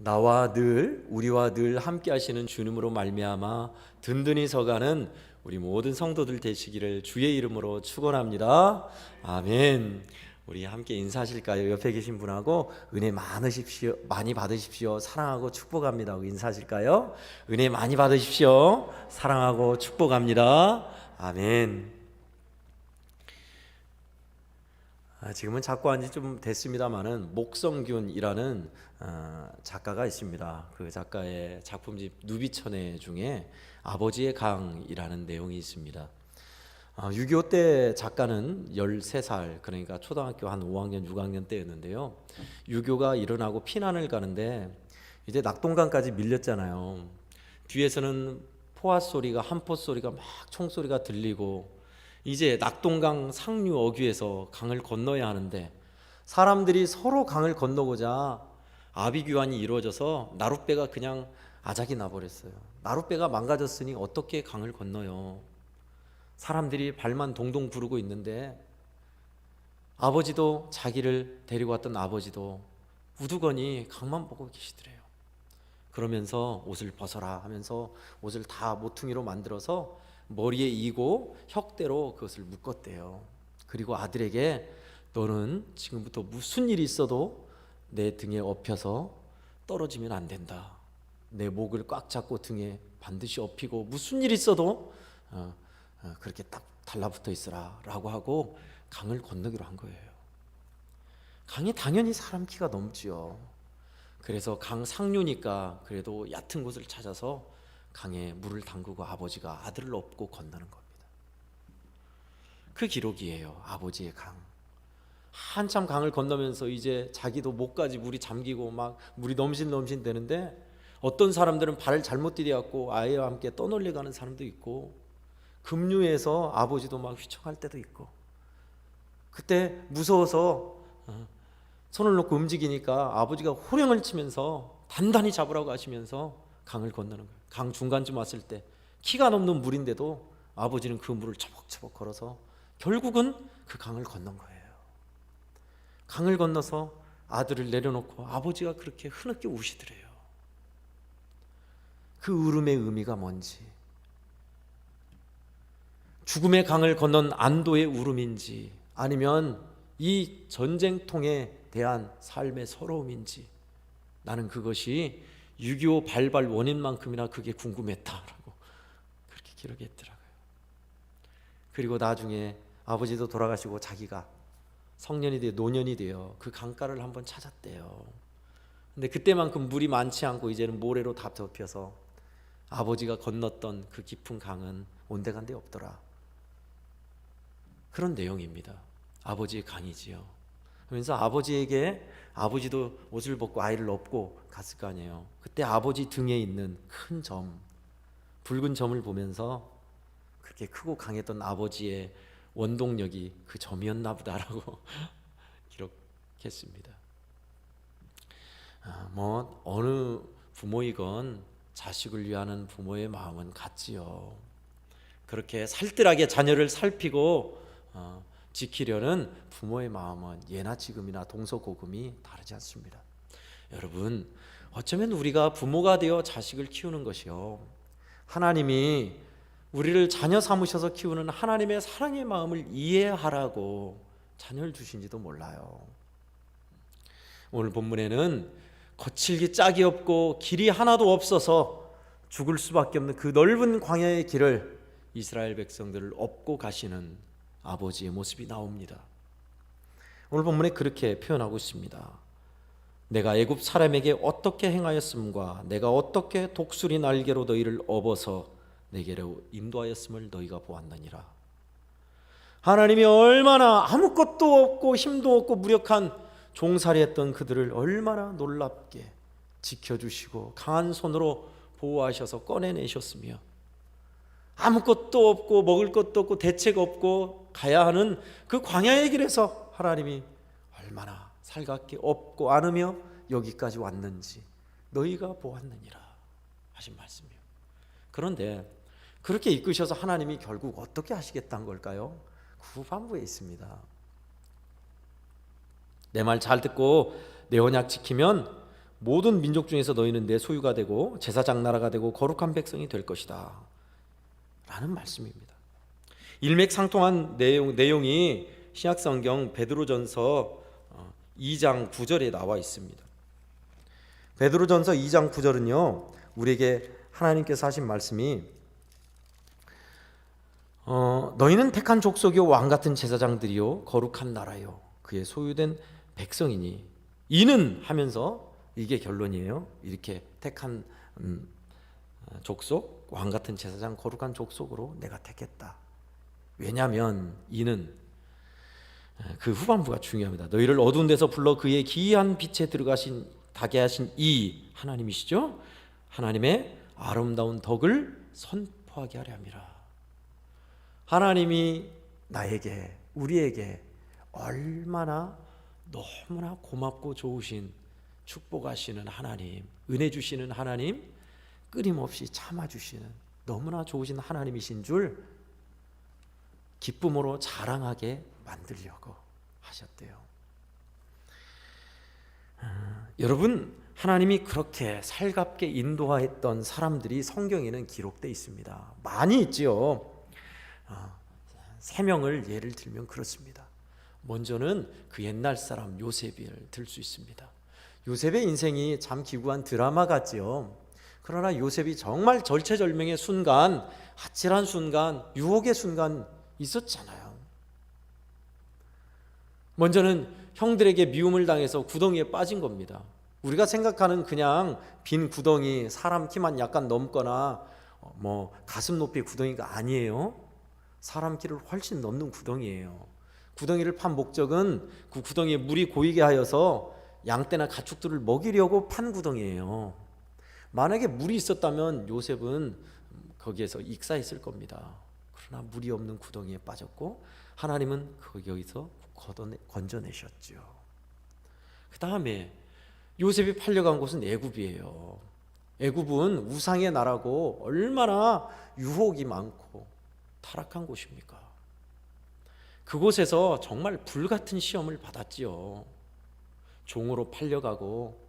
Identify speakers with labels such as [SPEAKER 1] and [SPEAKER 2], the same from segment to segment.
[SPEAKER 1] 우리와 늘 함께 하시는 주님으로 말미암아 든든히 서가는 우리 모든 성도들 되시기를 주의 이름으로 축원합니다. 아멘. 우리 함께 인사하실까요? 옆에 계신 분하고 은혜 많이 받으십시오. 사랑하고 축복합니다. 하고 인사하실까요? 은혜 많이 받으십시오. 사랑하고 축복합니다. 아멘. 지금은 작고한 지 좀 됐습니다만은 목성균이라는 작가가 있습니다. 그 작가의 작품집 누비천회 중에 아버지의 강이라는 내용이 있습니다. 6.25 때 작가는 13살, 그러니까 초등학교 한 5학년 6학년 때였는데요. 6.25가 일어나고 피난을 가는데 이제 낙동강까지 밀렸잖아요. 뒤에서는 포화 소리가, 한포 소리가 막 총소리가 들리고 이제 낙동강 상류 어귀에서 강을 건너야 하는데 사람들이 서로 강을 건너고자 아비규환이 이루어져서 나룻배가 그냥 아작이 나버렸어요. 나룻배가 망가졌으니 어떻게 강을 건너요? 사람들이 발만 동동 구르고 있는데 아버지도, 자기를 데리고 왔던 아버지도 우두커니 강만 보고 계시더래요. 그러면서 옷을 벗어라 하면서 옷을 다 모퉁이로 만들어서 머리에 이고 혁대로 그것을 묶었대요. 그리고 아들에게 너는 지금부터 무슨 일이 있어도 내 등에 업혀서 떨어지면 안 된다. 내 목을 꽉 잡고 등에 반드시 업히고 무슨 일이 있어도 그렇게 딱 달라붙어 있으라 라고 하고 강을 건너기로 한 거예요. 강이 당연히 사람 키가 넘지요. 그래서 강 상류니까 그래도 얕은 곳을 찾아서 강에 물을 담그고 아버지가 아들을 업고 건너는 겁니다. 그 기록이에요. 아버지의 강. 한참 강을 건너면서 이제 자기도 목까지 물이 잠기고 막 물이 넘실넘실 되는데 어떤 사람들은 발을 잘못 디뎌갖고 아이와 함께 떠놀려 가는 사람도 있고 급류에서 아버지도 막 휘청할 때도 있고 그때 무서워서 손을 놓고 움직이니까 아버지가 호령을 치면서 단단히 잡으라고 하시면서 강을 건너는 거예요. 강 중간쯤 왔을 때 키가 넘는 물인데도 아버지는 그 물을 처벅처벅 걸어서 결국은 그 강을 건넌 거예요. 강을 건너서 아들을 내려놓고 아버지가 그렇게 흐느껴 우시더래요. 그 울음의 의미가 뭔지, 죽음의 강을 건넌 안도의 울음인지 아니면 이 전쟁통에 대한 삶의 서러움인지 나는 그것이 6.25 발발 원인만큼이나 그게 궁금했다라고 그렇게 기록했더라고요. 그리고 나중에 아버지도 돌아가시고 자기가 성년이 되어 노년이 되어 그 강가를 한번 찾았대요. 근데 그때만큼 물이 많지 않고 이제는 모래로 다 덮여서 아버지가 건넜던 그 깊은 강은 온데간데 없더라. 그런 내용입니다. 아버지의 강이지요. 그러면서 아버지도 옷을 벗고 아이를 업고 갔을 거 아니에요. 그때 아버지 등에 있는 큰 점, 붉은 점을 보면서 그렇게 크고 강했던 아버지의 원동력이 그 점이었나 보다라고 기록했습니다. 어느 부모이건 자식을 위하는 부모의 마음은 같지요. 그렇게 살뜰하게 자녀를 살피고 지키려는 부모의 마음은 예나 지금이나 동서고금이 다르지 않습니다. 여러분, 어쩌면 우리가 부모가 되어 자식을 키우는 것이요, 하나님이 우리를 자녀 삼으셔서 키우는 하나님의 사랑의 마음을 이해하라고 자녀를 주신지도 몰라요. 오늘 본문에는 거칠기 짝이 없고 길이 하나도 없어서 죽을 수밖에 없는 그 넓은 광야의 길을 이스라엘 백성들을 업고 가시는 아버지의 모습이 나옵니다. 오늘 본문에 그렇게 표현하고 있습니다. 내가 애굽 사람에게 어떻게 행하였음과 내가 어떻게 독수리 날개로 너희를 업어서 내게로 인도하였음을 너희가 보았느니라. 하나님이 얼마나 아무것도 없고 힘도 없고 무력한 종살이했던 그들을 얼마나 놀랍게 지켜주시고 강한 손으로 보호하셔서 꺼내내셨으며 아무것도 없고 먹을 것도 없고 대책 없고 가야 하는 그 광야의 길에서 하나님이 얼마나 살갑게 업고 안으며 여기까지 왔는지 너희가 보았느니라 하신 말씀이에요. 그런데 그렇게 이끄셔서 하나님이 결국 어떻게 하시겠다는 걸까요? 그 후반부에 있습니다. 내 말 잘 듣고 내 언약 지키면 모든 민족 중에서 너희는 내 소유가 되고 제사장 나라가 되고 거룩한 백성이 될 것이다 라는 말씀입니다. 일맥상통한 내용이 신약성경 베드로전서 2장 9절에 나와 있습니다. 베드로전서 2장 9절은요, 우리에게 하나님께서 하신 말씀이 너희는 택한 족속이요 왕같은 제사장들이요 거룩한 나라요 그의 소유된 백성이니 이는 하면서 이게 결론이에요. 이렇게 택한 족속, 왕같은 제사장, 거룩한 족속으로 내가 택했다. 왜냐하면 이는 그 후반부가 중요합니다. 너희를 어두운 데서 불러 그의 기이한 빛에 가게 하신 이 하나님이시죠. 하나님의 아름다운 덕을 선포하게 하려 함이라. 하나님이 나에게, 우리에게 얼마나 너무나 고맙고 좋으신, 축복하시는 하나님, 은혜 주시는 하나님, 끊임없이 참아주시는 너무나 좋으신 하나님이신 줄 기쁨으로 자랑하게 만들려고 하셨대요. 여러분, 하나님이 그렇게 살갑게 인도하였던 사람들이 성경에는 기록되어 있습니다. 많이 있지요. 3명을 예를 들면 그렇습니다. 먼저는 그 옛날 사람 요셉을 들 수 있습니다. 요셉의 인생이 참 기구한 드라마 같지요. 그러나 요셉이 정말 절체절명의 순간, 아찔한 순간, 유혹의 순간 있었잖아요. 먼저는 형들에게 미움을 당해서 구덩이에 빠진 겁니다. 우리가 생각하는 그냥 빈 구덩이, 사람 키만 약간 넘거나 가슴 높이 구덩이가 아니에요. 사람 키를 훨씬 넘는 구덩이에요. 구덩이를 판 목적은 그 구덩이에 물이 고이게 하여서 양떼나 가축들을 먹이려고 판 구덩이에요. 만약에 물이 있었다면 요셉은 거기에서 익사했을 겁니다. 그러나 물이 없는 구덩이에 빠졌고 하나님은 거기서 건져내셨죠. 그 다음에 요셉이 팔려간 곳은 애굽이에요. 애굽은 우상의 나라고 얼마나 유혹이 많고 타락한 곳입니까? 그곳에서 정말 불같은 시험을 받았지요. 종으로 팔려가고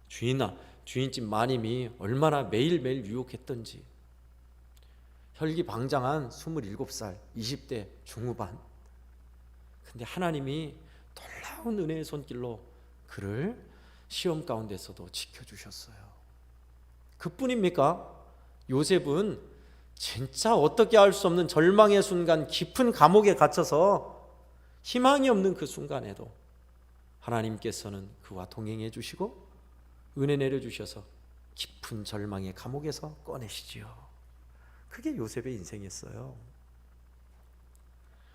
[SPEAKER 1] 주인집 마님이 얼마나 매일매일 유혹했던지. 혈기방장한 27살 20대 중후반. 근데 하나님이 놀라운 은혜의 손길로 그를 시험 가운데서도 지켜주셨어요. 그뿐입니까? 요셉은 진짜 어떻게 할 수 없는 절망의 순간, 깊은 감옥에 갇혀서 희망이 없는 그 순간에도 하나님께서는 그와 동행해 주시고 은혜 내려주셔서 깊은 절망의 감옥에서 꺼내시지요. 그게 요셉의 인생이었어요.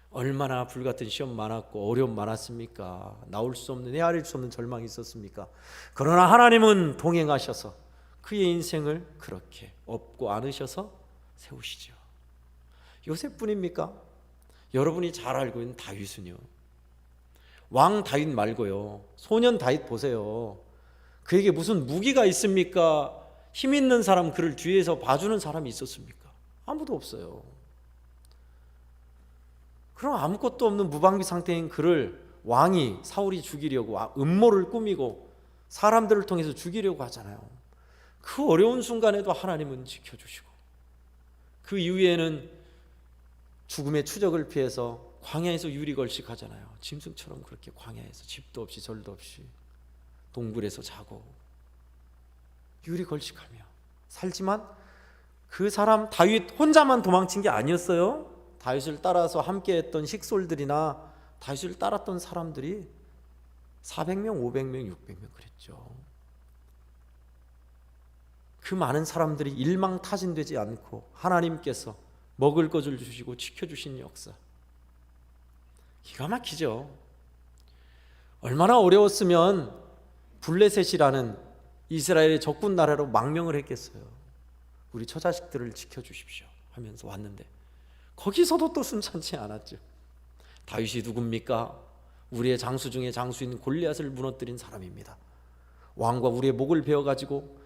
[SPEAKER 1] 얼마나 불같은 시험 많았고 어려움 많았습니까? 나올 수 없는, 헤아릴 수 없는 절망이 있었습니까? 그러나 하나님은 동행하셔서 그의 인생을 그렇게 업고 안으셔서 세우시죠. 요셉뿐입니까? 여러분이 잘 알고 있는 다윗은요, 왕 다윗 말고요, 소년 다윗 보세요. 그에게 무슨 무기가 있습니까? 힘 있는 사람, 그를 뒤에서 봐주는 사람이 있었습니까? 아무도 없어요. 그럼 아무것도 없는 무방비 상태인 그를 왕이, 사울이 죽이려고 음모를 꾸미고 사람들을 통해서 죽이려고 하잖아요. 그 어려운 순간에도 하나님은 지켜주시고, 그 이후에는 죽음의 추적을 피해서 광야에서 유리걸식하잖아요. 짐승처럼 그렇게 광야에서 집도 없이 절도 없이 동굴에서 자고 유리걸식하며 살지만, 그 사람 다윗 혼자만 도망친 게 아니었어요. 다윗을 따라서 함께했던 식솔들이나 다윗을 따랐던 사람들이 400명, 500명, 600명 그랬죠. 그 많은 사람들이 일망타진되지 않고 하나님께서 먹을 것을 주시고 지켜주신 역사, 기가 막히죠. 얼마나 어려웠으면 블레셋이라는 이스라엘의 적군 나라로 망명을 했겠어요. 우리 처자식들을 지켜주십시오 하면서 왔는데 거기서도 또 순탄치 않았죠. 다윗이 누굽니까? 우리의 장수 중에 장수인 골리앗을 무너뜨린 사람입니다. 왕과 우리의 목을 베어가지고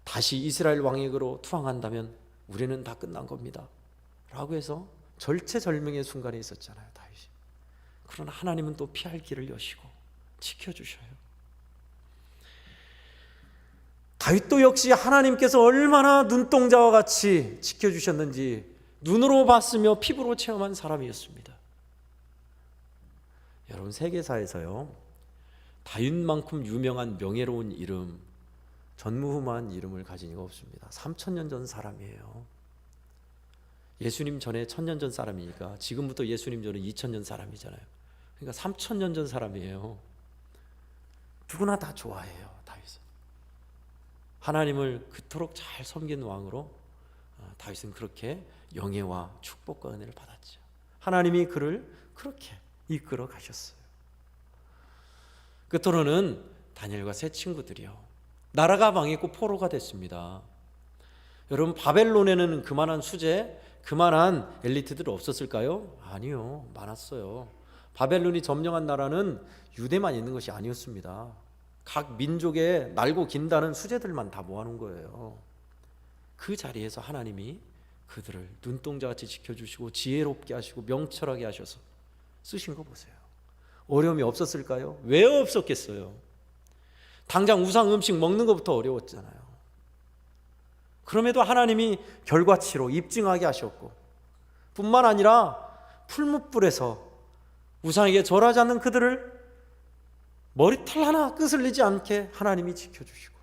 [SPEAKER 1] 다시 이스라엘 왕에게로 투항한다면 우리는 다 끝난 겁니다 라고 해서 절체절명의 순간에 있었잖아요, 다윗이. 그러나 하나님은 또 피할 길을 여시고 지켜주셔요. 다윗도 역시 하나님께서 얼마나 눈동자와 같이 지켜주셨는지 눈으로 봤으며 피부로 체험한 사람이었습니다. 여러분, 세계사에서요, 다윗만큼 유명한 명예로운 이름, 전무후무한 이름을 가진 이가 없습니다. 3000년 전 사람이에요. 예수님 전에 1000년 전 사람이니까 지금부터 예수님 전에 2000년 사람이잖아요. 그러니까 3000년 전 사람이에요. 누구나 다 좋아해요, 다윗은. 하나님을 그토록 잘 섬긴 왕으로 다윗은 그렇게 영예와 축복과 은혜를 받았죠. 하나님이 그를 그렇게 이끌어 가셨어요. 끝으로는 다니엘과 세 친구들이요, 나라가 망했고 포로가 됐습니다. 여러분, 바벨론에는 그만한 수재, 그만한 엘리트들 없었을까요? 아니요, 많았어요. 바벨론이 점령한 나라는 유대만 있는 것이 아니었습니다. 각 민족에 날고 긴다는 수재들만 다 모아놓은 거예요. 그 자리에서 하나님이 그들을 눈동자같이 지켜주시고 지혜롭게 하시고 명철하게 하셔서 쓰신 거 보세요. 어려움이 없었을까요? 왜 없었겠어요? 당장 우상 음식 먹는 것부터 어려웠잖아요. 그럼에도 하나님이 결과치로 입증하게 하셨고, 뿐만 아니라 풀무불에서 우상에게 절하지 않는 그들을 머리털 하나 끄슬리지 않게 하나님이 지켜주시고,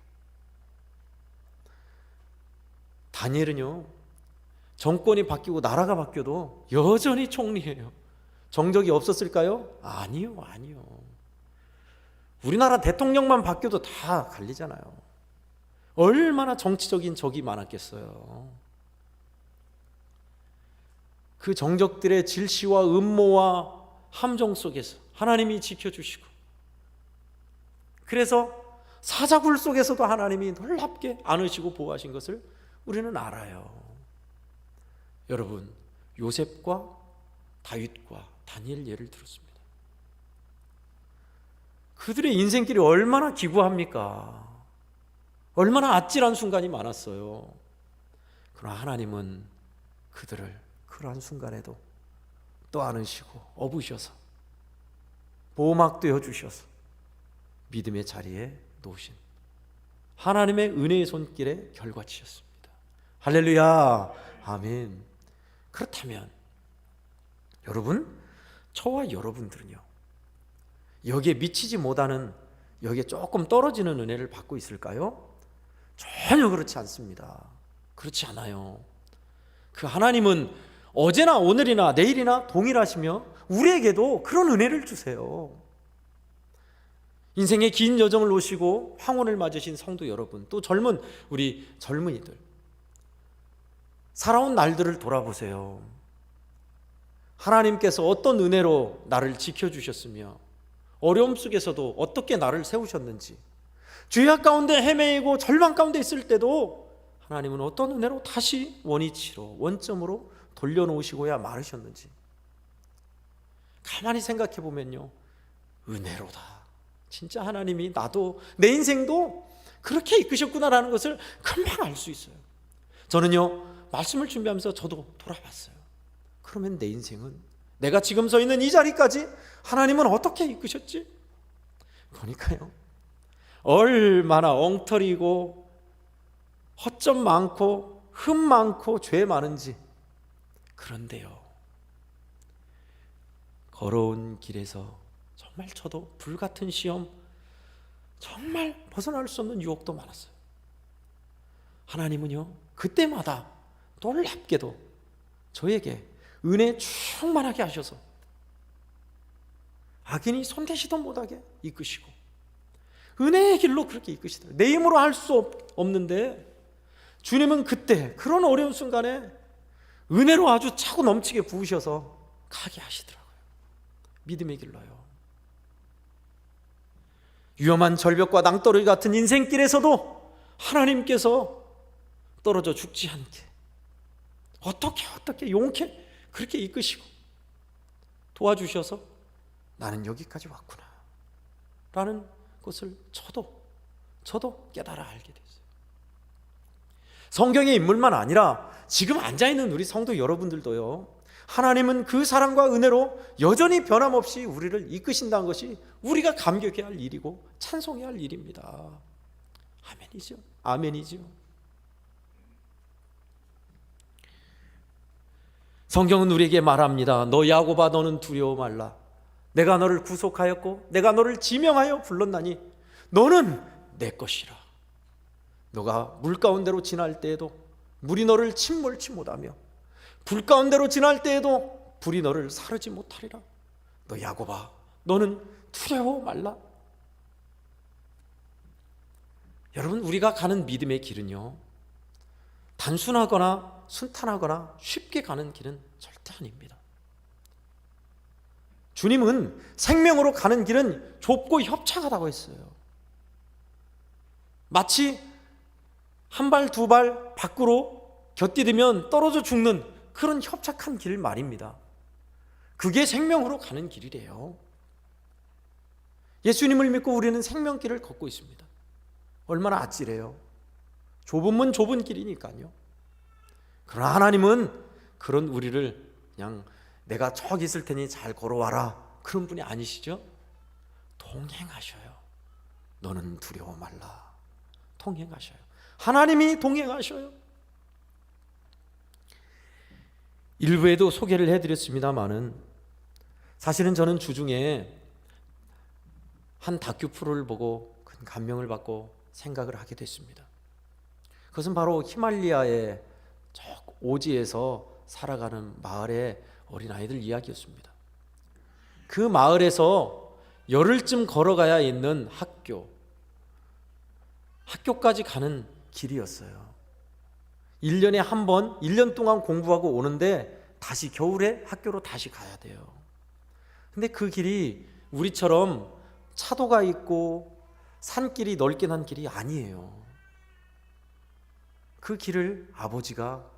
[SPEAKER 1] 다니엘은요, 정권이 바뀌고 나라가 바뀌어도 여전히 총리예요. 정적이 없었을까요? 아니요. 우리나라 대통령만 바뀌어도 다 갈리잖아요. 얼마나 정치적인 적이 많았겠어요. 그 정적들의 질시와 음모와 함정 속에서 하나님이 지켜주시고, 그래서 사자굴 속에서도 하나님이 놀랍게 안으시고 보호하신 것을 우리는 알아요. 여러분, 요셉과 다윗과 다니엘 예를 들었습니다. 그들의 인생길이 얼마나 기구합니까? 얼마나 아찔한 순간이 많았어요. 그러나 하나님은 그들을 그러한 순간에도 또 안으시고 업으셔서 보호막되어 주셔서 믿음의 자리에 놓으신 하나님의 은혜의 손길의 결과치였습니다. 할렐루야, 아멘. 그렇다면 여러분, 저와 여러분들은요, 여기에 미치지 못하는, 여기에 조금 떨어지는 은혜를 받고 있을까요? 전혀 그렇지 않습니다. 그렇지 않아요. 그 하나님은 어제나 오늘이나 내일이나 동일하시며 우리에게도 그런 은혜를 주세요. 인생의 긴 여정을 오시고 황혼을 맞으신 성도 여러분, 또 젊은 우리 젊은이들, 살아온 날들을 돌아보세요. 하나님께서 어떤 은혜로 나를 지켜주셨으며 어려움 속에서도 어떻게 나를 세우셨는지, 죄악 가운데 헤매이고 절망 가운데 있을 때도 하나님은 어떤 은혜로 다시 원위치로 원점으로 돌려놓으시고야 말으셨는지 가만히 생각해 보면요, 은혜로다. 진짜 하나님이 나도, 내 인생도 그렇게 이끄셨구나라는 것을 금방 알 수 있어요. 저는요, 말씀을 준비하면서 저도 돌아봤어요. 그러면 내 인생은, 내가 지금 서 있는 이 자리까지 하나님은 어떻게 이끄셨지? 보니까요, 얼마나 엉터리고 허점 많고 흠 많고 죄 많은지. 그런데요, 걸어온 길에서 정말 저도 불같은 시험, 정말 벗어날 수 없는 유혹도 많았어요. 하나님은요, 그때마다 놀랍게도 저에게 은혜 충만하게 하셔서 악인이 손대지도 못하게 이끄시고, 은혜의 길로 그렇게 이끄시더라고요. 내 힘으로 할 수 없는데 주님은 그때 그런 어려운 순간에 은혜로 아주 차고 넘치게 부으셔서 가게 하시더라고요. 믿음의 길로요. 위험한 절벽과 낭떠러기 같은 인생길에서도 하나님께서 떨어져 죽지 않게 어떻게 용케 그렇게 이끄시고 도와주셔서 나는 여기까지 왔구나 라는 것을 저도 깨달아 알게 됐어요. 성경의 인물만 아니라 지금 앉아있는 우리 성도 여러분들도요, 하나님은 그 사랑과 은혜로 여전히 변함없이 우리를 이끄신다는 것이 우리가 감격해야 할 일이고 찬송해야 할 일입니다. 아멘이죠. 아멘이죠. 성경은 우리에게 말합니다. 너 야곱아, 너는 두려워 말라. 내가 너를 구속하였고 내가 너를 지명하여 불렀나니 너는 내 것이라. 너가 물 가운데로 지날 때에도 물이 너를 침몰치 못하며 불 가운데로 지날 때에도 불이 너를 사르지 못하리라. 너 야곱아, 너는 두려워 말라. 여러분, 우리가 가는 믿음의 길은요, 단순하거나 순탄하거나 쉽게 가는 길은 절대 아닙니다. 주님은 생명으로 가는 길은 좁고 협착하다고 했어요. 마치 한 발, 두 발 밖으로 곁디디면 떨어져 죽는 그런 협착한 길 말입니다. 그게 생명으로 가는 길이래요. 예수님을 믿고 우리는 생명길을 걷고 있습니다. 얼마나 아찔해요. 좁은 문 좁은 길이니까요. 그러나 하나님은 그런 우리를 그냥 내가 저기 있을 테니 잘 걸어와라, 그런 분이 아니시죠. 동행하셔요. 너는 두려워 말라. 동행하셔요. 하나님이 동행하셔요. 일부에도 소개를 해드렸습니다마는 사실은 저는 주중에 한 다큐 프로를 보고 큰 감명을 받고 생각을 하게 됐습니다. 그것은 바로 히말리아의 저 오지에서 살아가는 마을의 어린아이들 이야기였습니다. 그 마을에서 열흘쯤 걸어가야 있는 학교까지 가는 길이었어요. 1년에 한 번, 1년 동안 공부하고 오는데 다시 겨울에 학교로 다시 가야 돼요. 근데 그 길이 우리처럼 차도가 있고 산길이 넓게 난 길이 아니에요. 그 길을 아버지가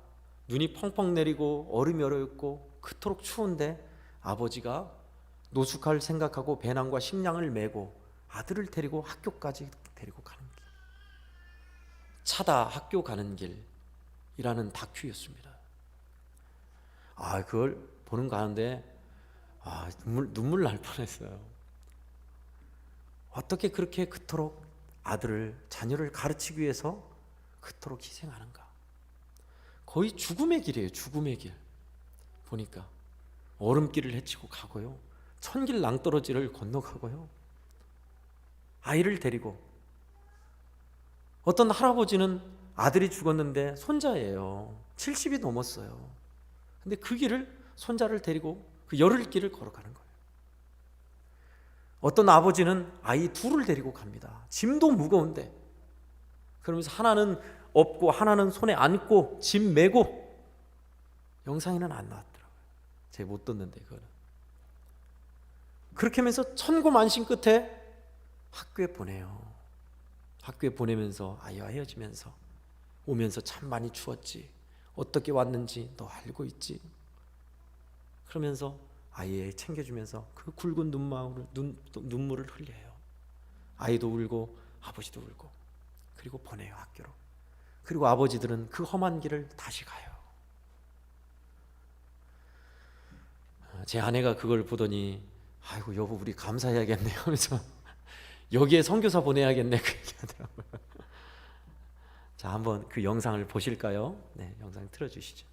[SPEAKER 1] 눈이 펑펑 내리고 얼음이 얼어있고 그토록 추운데 아버지가 노숙할 생각하고 배낭과 식량을 메고 아들을 데리고 학교까지 데리고 가는 길, 차다 학교 가는 길이라는 다큐였습니다. 그걸 보는 가운데 눈물 날 뻔했어요. 어떻게 그렇게 그토록 자녀를 가르치기 위해서 그토록 희생하는가. 거의 죽음의 길이에요. 죽음의 길. 보니까 얼음길을 헤치고 가고요, 천길 낭떠러지를 건너가고요, 아이를 데리고. 어떤 할아버지는 아들이 죽었는데 손자예요. 70이 넘었어요. 근데 그 길을 손자를 데리고 그 열흘길을 걸어가는 거예요. 어떤 아버지는 아이 둘을 데리고 갑니다. 짐도 무거운데. 그러면서 하나는 업고 하나는 손에 안고 짐 메고. 영상에는 안 나왔더라고요. 제가 못 듣는데 그거는. 그렇게 하면서 천고만신 끝에 학교에 보내요. 학교에 보내면서 아이와 헤어지면서 오면서 참 많이 추웠지, 어떻게 왔는지 너 알고 있지, 그러면서 아이에 챙겨주면서 그 굵은 눈물을 흘려요. 아이도 울고 아버지도 울고. 그리고 보내요, 학교로. 그리고 아버지들은 그 험한 길을 다시 가요. 제 아내가 그걸 보더니 아이고 여보 우리 감사해야겠네 하면서 여기에 선교사 보내야겠네 그 얘기하더라고요. 자, 한번 그 영상을 보실까요? 네, 영상 틀어주시죠.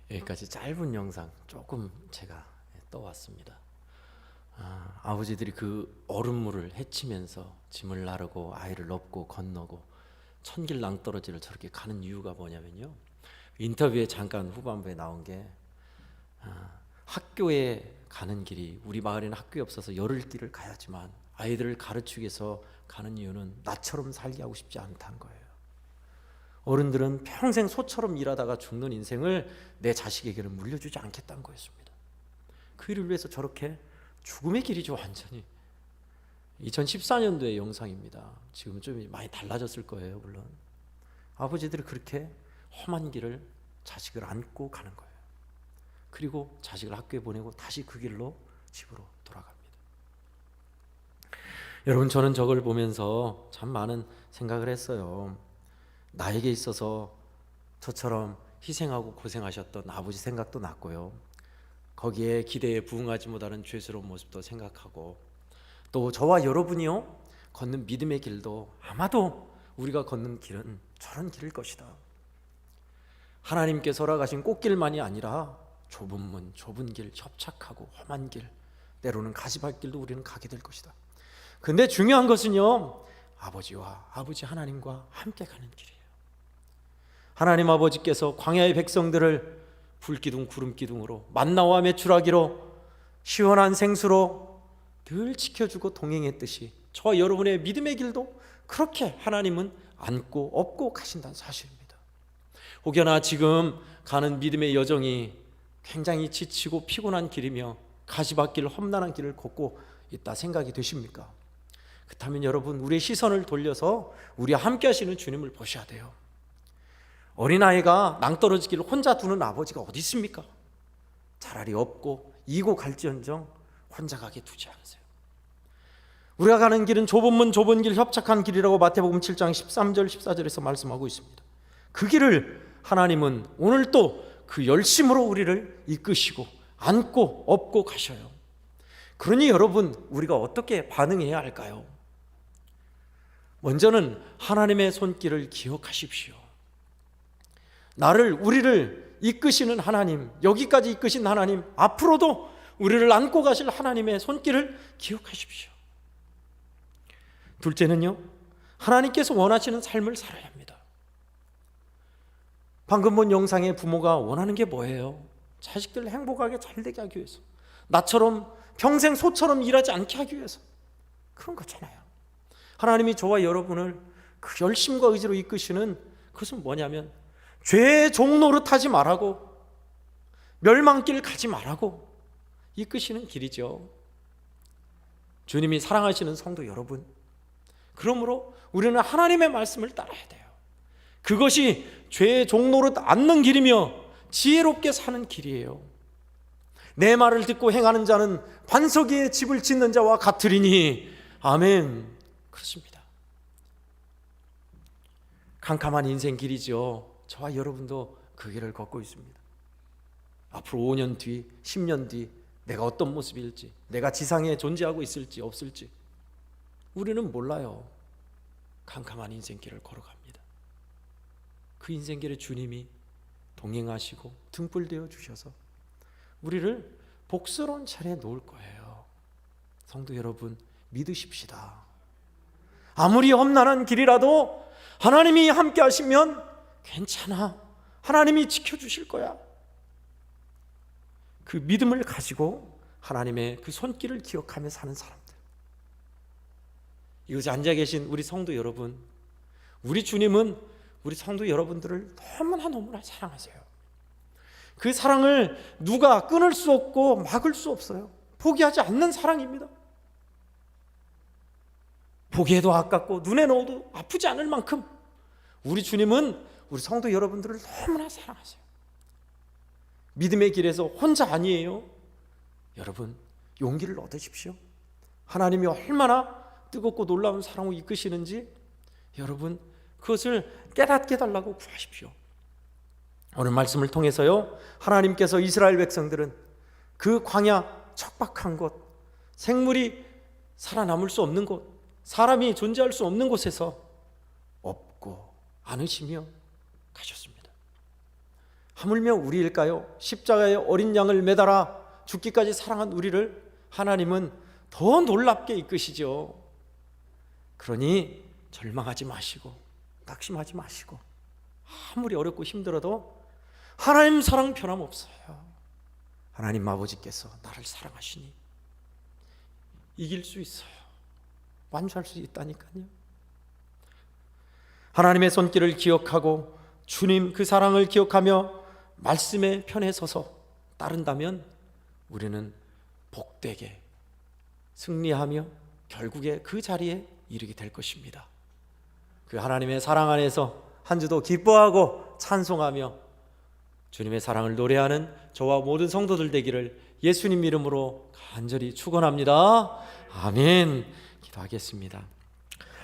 [SPEAKER 1] 여기까지 짧은 영상 조금 제가 떠왔습니다. 아버지들이 그 얼음물을 헤치면서 짐을 나르고 아이를 업고 건너고 천길 낭떠러지를 저렇게 가는 이유가 뭐냐면요, 인터뷰에 잠깐 후반부에 나온 게 학교에 가는 길이, 우리 마을에는 학교에 없어서 열흘 길을 가야지만 아이들을 가르치기 위해서 가는 이유는 나처럼 살게 하고 싶지 않다는 거예요. 어른들은 평생 소처럼 일하다가 죽는 인생을 내 자식에게는 물려주지 않겠다는 거였습니다. 그 일을 위해서 저렇게 죽음의 길이죠. 완전히 2014년도의 영상입니다. 지금 좀 많이 달라졌을 거예요. 물론 아버지들이 그렇게 험한 길을 자식을 안고 가는 거예요. 그리고 자식을 학교에 보내고 다시 그 길로 집으로 돌아갑니다. 여러분, 저는 저걸 보면서 참 많은 생각을 했어요. 나에게 있어서 저처럼 희생하고 고생하셨던 아버지 생각도 났고요, 거기에 기대에 부응하지 못하는 죄스러운 모습도 생각하고, 또 저와 여러분이요 걷는 믿음의 길도 아마도 우리가 걷는 길은 저런 길일 것이다. 하나님께서 허락하신 꽃길만이 아니라 좁은 문, 좁은 길, 협착하고 험한 길, 때로는 가시밭길도 우리는 가게 될 것이다. 근데 중요한 것은요, 아버지와 아버지 하나님과 함께 가는 길이에요. 하나님 아버지께서 광야의 백성들을 불기둥 구름기둥으로, 만나와 메추라기로, 시원한 생수로 늘 지켜주고 동행했듯이 저와 여러분의 믿음의 길도 그렇게 하나님은 안고 업고 가신다는 사실입니다. 혹여나 지금 가는 믿음의 여정이 굉장히 지치고 피곤한 길이며 가시밭길, 험난한 길을 걷고 있다 생각이 되십니까? 그렇다면 여러분, 우리의 시선을 돌려서 우리 함께 하시는 주님을 보셔야 돼요. 어린아이가 낭떠러지기를 혼자 두는 아버지가 어디 있습니까? 차라리 업고 이고 갈지언정 혼자 가게 두지 않으세요. 우리가 가는 길은 좁은 문, 좁은 길, 협착한 길이라고 마태복음 7장 13절 14절에서 말씀하고 있습니다. 그 길을 하나님은 오늘 또 그 열심으로 우리를 이끄시고 안고 업고 가셔요. 그러니 여러분, 우리가 어떻게 반응해야 할까요? 먼저는 하나님의 손길을 기억하십시오. 우리를 이끄시는 하나님, 여기까지 이끄신 하나님, 앞으로도 우리를 안고 가실 하나님의 손길을 기억하십시오. 둘째는요, 하나님께서 원하시는 삶을 살아야 합니다. 방금 본 영상의 부모가 원하는 게 뭐예요? 자식들 행복하게 잘 되게 하기 위해서, 나처럼 평생 소처럼 일하지 않게 하기 위해서, 그런 거잖아요. 하나님이 저와 여러분을 그 열심과 의지로 이끄시는 그것은 뭐냐면, 죄의 종노릇 하지 말라고, 멸망길 가지 말라고 이끄시는 길이죠. 주님이 사랑하시는 성도 여러분, 그러므로 우리는 하나님의 말씀을 따라야 돼요. 그것이 죄의 종노릇 않는 길이며 지혜롭게 사는 길이에요. 내 말을 듣고 행하는 자는 반석 위에 집을 짓는 자와 같으리니. 아멘. 그렇습니다. 캄캄한 인생 길이죠. 저와 여러분도 그 길을 걷고 있습니다. 앞으로 5년 뒤, 10년 뒤 내가 어떤 모습일지, 내가 지상에 존재하고 있을지 없을지 우리는 몰라요. 캄캄한 인생길을 걸어갑니다. 그 인생길에 주님이 동행하시고 등불되어 주셔서 우리를 복스러운 차례에 놓을 거예요. 성도 여러분, 믿으십시다. 아무리 험난한 길이라도 하나님이 함께 하시면 괜찮아. 하나님이 지켜주실 거야. 그 믿음을 가지고 하나님의 그 손길을 기억하며 사는 사람들, 이곳에 앉아 계신 우리 성도 여러분, 우리 주님은 우리 성도 여러분들을 너무나 사랑하세요. 그 사랑을 누가 끊을 수 없고 막을 수 없어요. 포기하지 않는 사랑입니다. 보기에도 아깝고 눈에 넣어도 아프지 않을 만큼 우리 주님은 우리 성도 여러분들을 너무나 사랑하세요. 믿음의 길에서 혼자 아니에요. 여러분, 용기를 얻으십시오. 하나님이 얼마나 뜨겁고 놀라운 사랑으로 이끄시는지 여러분, 그것을 깨닫게 해달라고 구하십시오. 오늘 말씀을 통해서요, 하나님께서 이스라엘 백성들은 그 광야 척박한 곳, 생물이 살아남을 수 없는 곳, 사람이 존재할 수 없는 곳에서 없고 안으시며 가셨습니다. 하물며 우리일까요? 십자가의 어린 양을 매달아 죽기까지 사랑한 우리를 하나님은 더 놀랍게 이끄시죠. 그러니 절망하지 마시고 낙심하지 마시고 아무리 어렵고 힘들어도 하나님 사랑 변함없어요. 하나님 아버지께서 나를 사랑하시니 이길 수 있어요. 완주할 수 있다니까요. 하나님의 손길을 기억하고 주님 그 사랑을 기억하며 말씀의 편에 서서 따른다면 우리는 복되게 승리하며 결국에 그 자리에 이르게 될 것입니다. 그 하나님의 사랑 안에서 한 주도 기뻐하고 찬송하며 주님의 사랑을 노래하는 저와 모든 성도들 되기를 예수님 이름으로 간절히 축원합니다. 아멘. 기도하겠습니다.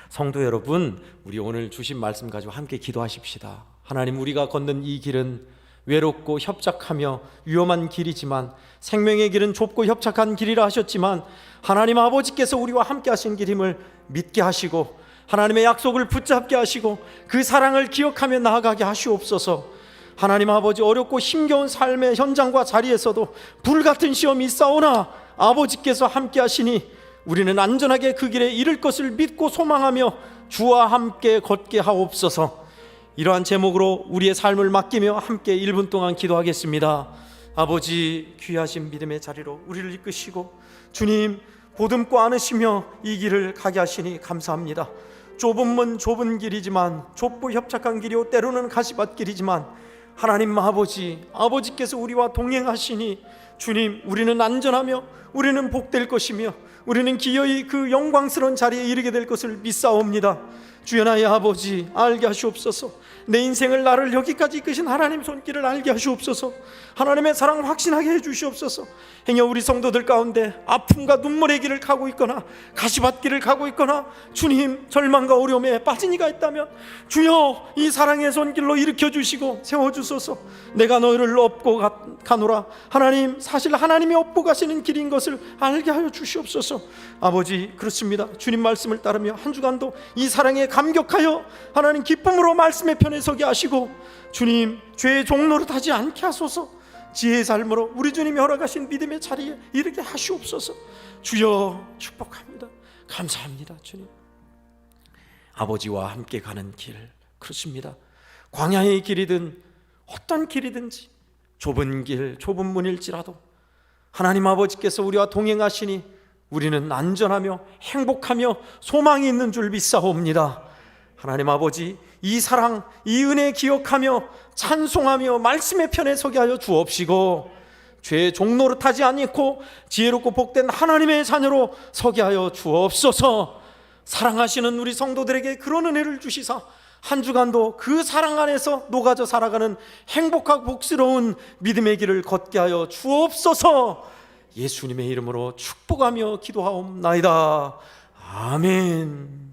[SPEAKER 1] 성도 여러분, 우리 오늘 주신 말씀 가지고 함께 기도하십시다. 하나님, 우리가 걷는 이 길은 외롭고 협착하며 위험한 길이지만 생명의 길은 좁고 협착한 길이라 하셨지만 하나님 아버지께서 우리와 함께 하신 길임을 믿게 하시고 하나님의 약속을 붙잡게 하시고 그 사랑을 기억하며 나아가게 하시옵소서. 하나님 아버지, 어렵고 힘겨운 삶의 현장과 자리에서도 불같은 시험이 있사오나 아버지께서 함께 하시니 우리는 안전하게 그 길에 이를 것을 믿고 소망하며 주와 함께 걷게 하옵소서. 이러한 제목으로 우리의 삶을 맡기며 함께 1분 동안 기도하겠습니다. 아버지, 귀하신 믿음의 자리로 우리를 이끄시고 주님 보듬고 안으시며 이 길을 가게 하시니 감사합니다. 좁은 문 좁은 길이지만 좁고 협착한 길이요 때로는 가시밭길이지만 하나님 아버지께서 우리와 동행하시니 주님, 우리는 안전하며 우리는 복될 것이며 우리는 기어이 그 영광스러운 자리에 이르게 될 것을 믿사옵니다. 주여, 나의 아버지, 알게 하시옵소서. 내 인생을 나를 여기까지 이끄신 하나님 손길을 알게 하시옵소서. 하나님의 사랑 확신하게 해주시옵소서. 행여 우리 성도들 가운데 아픔과 눈물의 길을 가고 있거나 가시밭길을 가고 있거나 주님 절망과 어려움에 빠진 이가 있다면 주여, 이 사랑의 손길로 일으켜 주시고 세워주소서. 내가 너희를 업고 가노라. 하나님, 사실 하나님이 업고 가시는 길인 것을 알게 하여 주시옵소서. 아버지, 그렇습니다. 주님 말씀을 따르며 한 주간도 이 사랑에 감격하여 하나님 기쁨으로 말씀의 편에 서게 하시고 주님, 죄의 종로를 타지 않게 하소서. 지혜의 삶으로 우리 주님이 허락하신 믿음의 자리에 이르게 하시옵소서. 주여, 축복합니다. 감사합니다. 주님, 아버지와 함께 가는 길, 그렇습니다. 광야의 길이든 어떤 길이든지 좁은 길, 좁은 문일지라도 하나님 아버지께서 우리와 동행하시니 우리는 안전하며 행복하며 소망이 있는 줄 믿사옵니다. 하나님 아버지, 이 사랑, 이 은혜 기억하며 찬송하며 말씀의 편에 서게 하여 주옵시고 죄의 종로를 타지 않고 지혜롭고 복된 하나님의 자녀로 서게 하여 주옵소서. 사랑하시는 우리 성도들에게 그런 은혜를 주시사 한 주간도 그 사랑 안에서 녹아져 살아가는 행복하고 복스러운 믿음의 길을 걷게 하여 주옵소서. 예수님의 이름으로 축복하며 기도하옵나이다. 아멘.